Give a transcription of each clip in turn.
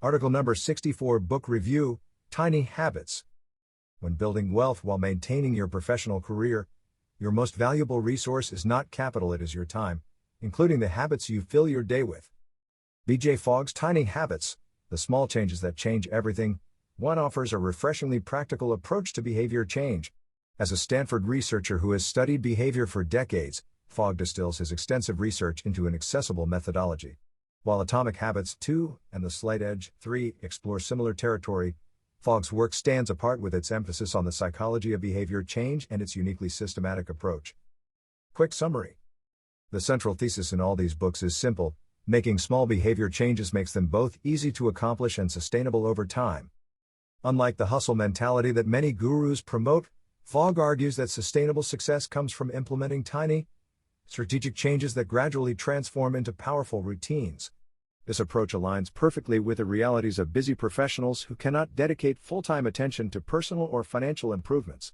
Article number 64 Book Review, Tiny Habits. When building wealth while maintaining your professional career, your most valuable resource is not capital, it is your time, including the habits you fill your day with. B.J. Fogg's Tiny Habits, The Small Changes That Change Everything, one offers a refreshingly practical approach to behavior change. As a Stanford researcher who has studied behavior for decades, Fogg distills his extensive research into an accessible methodology. While Atomic Habits 2 and The Slight Edge 3 explore similar territory, Fogg's work stands apart with its emphasis on the psychology of behavior change and its uniquely systematic approach. Quick summary. The central thesis in all these books is simple: making small behavior changes makes them both easy to accomplish and sustainable over time. Unlike the hustle mentality that many gurus promote, Fogg argues that sustainable success comes from implementing tiny, strategic changes that gradually transform into powerful routines. This approach aligns perfectly with the realities of busy professionals who cannot dedicate full-time attention to personal or financial improvements.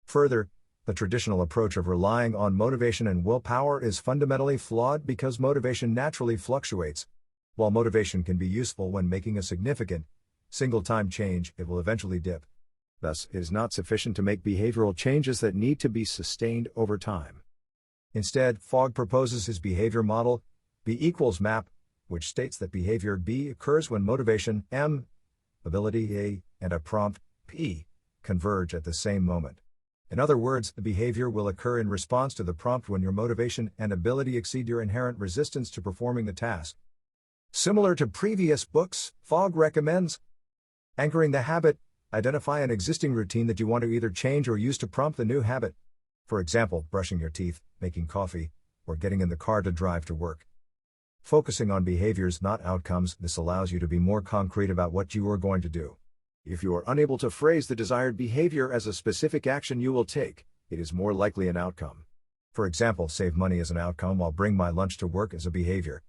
Further, the traditional approach of relying on motivation and willpower is fundamentally flawed because motivation naturally fluctuates. While motivation can be useful when making a significant, single-time change, it will eventually dip. Thus, it is not sufficient to make behavioral changes that need to be sustained over time. Instead, Fogg proposes his behavior model, B equals MAP, which states that behavior B occurs when motivation M, ability A, and a prompt P converge at the same moment. In other words, the behavior will occur in response to the prompt when your motivation and ability exceed your inherent resistance to performing the task. Similar to previous books, Fogg recommends anchoring the habit. Identify an existing routine that you want to either change or use to prompt the new habit. For example, brushing your teeth, making coffee, or getting in the car to drive to work. Focusing on behaviors, not outcomes, this allows you to be more concrete about what you are going to do. If you are unable to phrase the desired behavior as a specific action you will take, it is more likely an outcome. For example, save money as an outcome while bring my lunch to work as a behavior.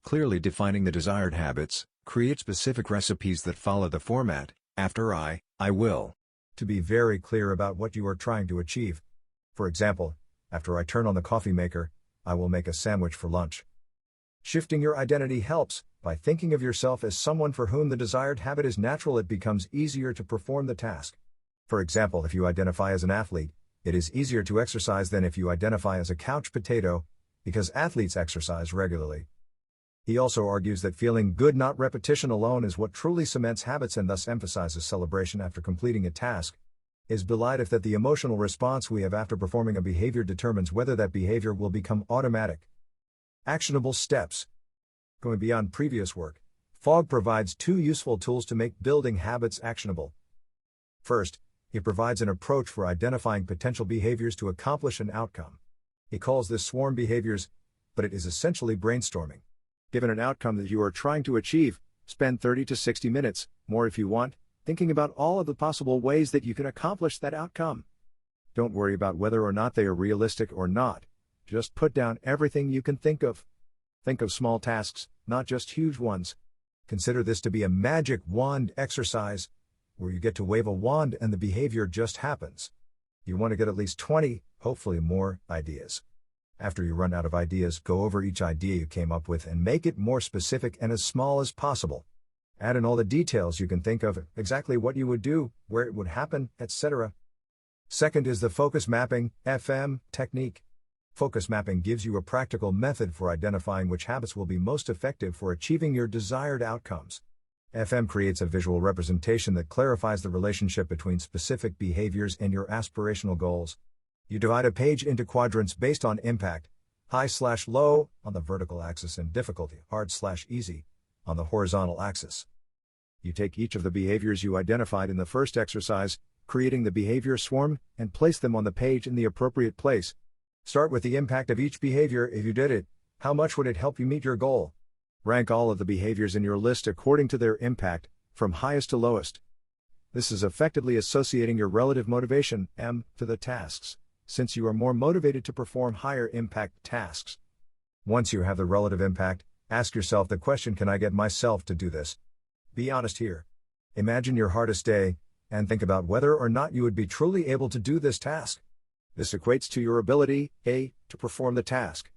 Clearly defining the desired habits, create specific recipes that follow the format, after I will. To be very clear about what you are trying to achieve. For example, after I turn on the coffee maker, I will make a sandwich for lunch. Shifting your identity helps. By thinking of yourself as someone for whom the desired habit is natural, it becomes easier to perform the task. For example, if you identify as an athlete, it is easier to exercise than if you identify as a couch potato, because athletes exercise regularly. He also argues that feeling good, not repetition alone, is what truly cements habits, and thus emphasizes celebration after completing a task. Is belied if that the emotional response we have after performing a behavior determines whether that behavior will become automatic. Actionable steps. Going beyond previous work, Fogg provides two useful tools to make building habits actionable. First, he provides an approach for identifying potential behaviors to accomplish an outcome. He calls this swarm behaviors, but it is essentially brainstorming. Given an outcome that you are trying to achieve, spend 30 to 60 minutes, more if you want, thinking about all of the possible ways that you can accomplish that outcome. Don't worry about whether or not they are realistic or not. Just put down everything you can think of. Think of small tasks, not just huge ones. Consider this to be a magic wand exercise, where you get to wave a wand and the behavior just happens. You want to get at least 20, hopefully more, ideas. After you run out of ideas, go over each idea you came up with and make it more specific and as small as possible. Add in all the details you can think of, exactly what you would do, where it would happen, etc. Second is the focus mapping, FM, technique. Focus mapping gives you a practical method for identifying which habits will be most effective for achieving your desired outcomes. FM creates a visual representation that clarifies the relationship between specific behaviors and your aspirational goals. You divide a page into quadrants based on impact, high/low, on the vertical axis, and difficulty, hard/easy, on the horizontal axis. You take each of the behaviors you identified in the first exercise, creating the behavior swarm, and place them on the page in the appropriate place. Start with the impact of each behavior. If you did it, how much would it help you meet your goal? Rank all of the behaviors in your list according to their impact, from highest to lowest. This is effectively associating your relative motivation, M, to the tasks, since you are more motivated to perform higher impact tasks. Once you have the relative impact, ask yourself the question, can I get myself to do this? Be honest here. Imagine your hardest day, and think about whether or not you would be truly able to do this task. This equates to your ability, A, to perform the task.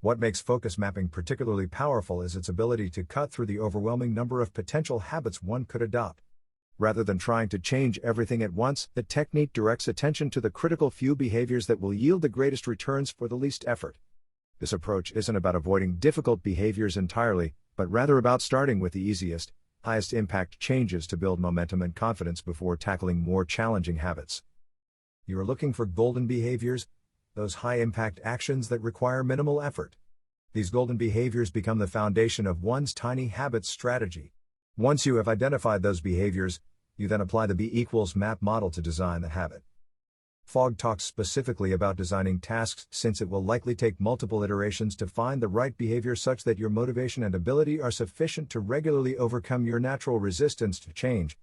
What makes focus mapping particularly powerful is its ability to cut through the overwhelming number of potential habits one could adopt. Rather than trying to change everything at once, the technique directs attention to the critical few behaviors that will yield the greatest returns for the least effort. This approach isn't about avoiding difficult behaviors entirely, but rather about starting with the easiest, highest impact changes to build momentum and confidence before tackling more challenging habits. You are looking for golden behaviors, those high-impact actions that require minimal effort. These golden behaviors become the foundation of one's tiny habits strategy. Once you have identified those behaviors, you then apply the B=MAP model to design the habit. Fogg talks specifically about designing tasks since it will likely take multiple iterations to find the right behavior such that your motivation and ability are sufficient to regularly overcome your natural resistance to change.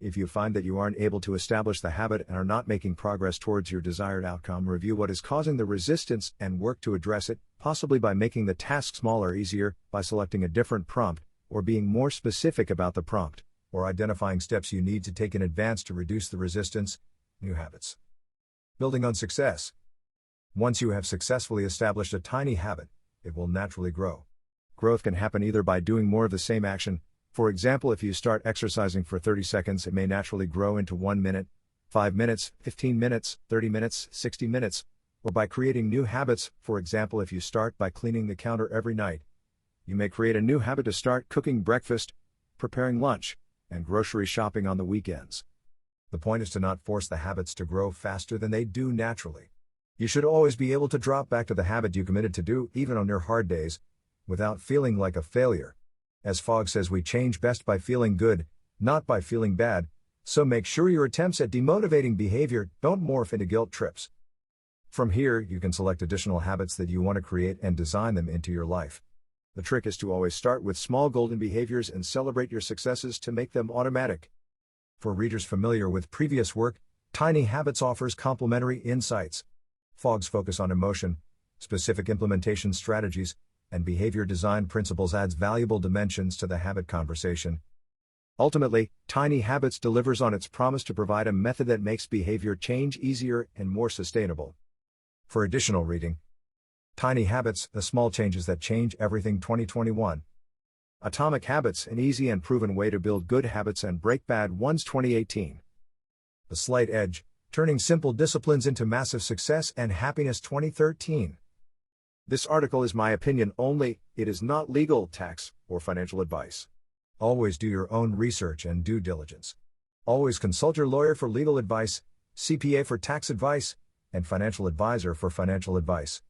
If you find that you aren't able to establish the habit and are not making progress towards your desired outcome, review what is causing the resistance and work to address it, possibly by making the task smaller or easier, by selecting a different prompt, or being more specific about the prompt, or identifying steps you need to take in advance to reduce the resistance. New habits. Building on success. Once you have successfully established a tiny habit, it will naturally grow. Growth can happen either by doing more of the same action. For example, if you start exercising for 30 seconds, it may naturally grow into 1 minute, 5 minutes, 15 minutes, 30 minutes, 60 minutes, or by creating new habits. For example, if you start by cleaning the counter every night, you may create a new habit to start cooking breakfast, preparing lunch, and grocery shopping on the weekends. The point is to not force the habits to grow faster than they do naturally. You should always be able to drop back to the habit you committed to do, even on your hard days, without feeling like a failure. As Fogg says, we change best by feeling good, not by feeling bad, so make sure your attempts at demotivating behavior don't morph into guilt trips. From here, you can select additional habits that you want to create and design them into your life. The trick is to always start with small golden behaviors and celebrate your successes to make them automatic. For readers familiar with previous work, Tiny Habits offers complementary insights. Fogg's focus on emotion, specific implementation strategies, and behavior design principles adds valuable dimensions to the habit conversation. Ultimately, Tiny Habits delivers on its promise to provide a method that makes behavior change easier and more sustainable. For additional reading, Tiny Habits, The Small Changes That Change Everything 2021. Atomic Habits, An Easy and Proven Way to Build Good Habits and Break Bad Ones 2018. The Slight Edge, Turning Simple Disciplines into Massive Success and Happiness 2013. This article is my opinion only, it is not legal, tax, or financial advice. Always do your own research and due diligence. Always consult your lawyer for legal advice, CPA for tax advice, and financial advisor for financial advice.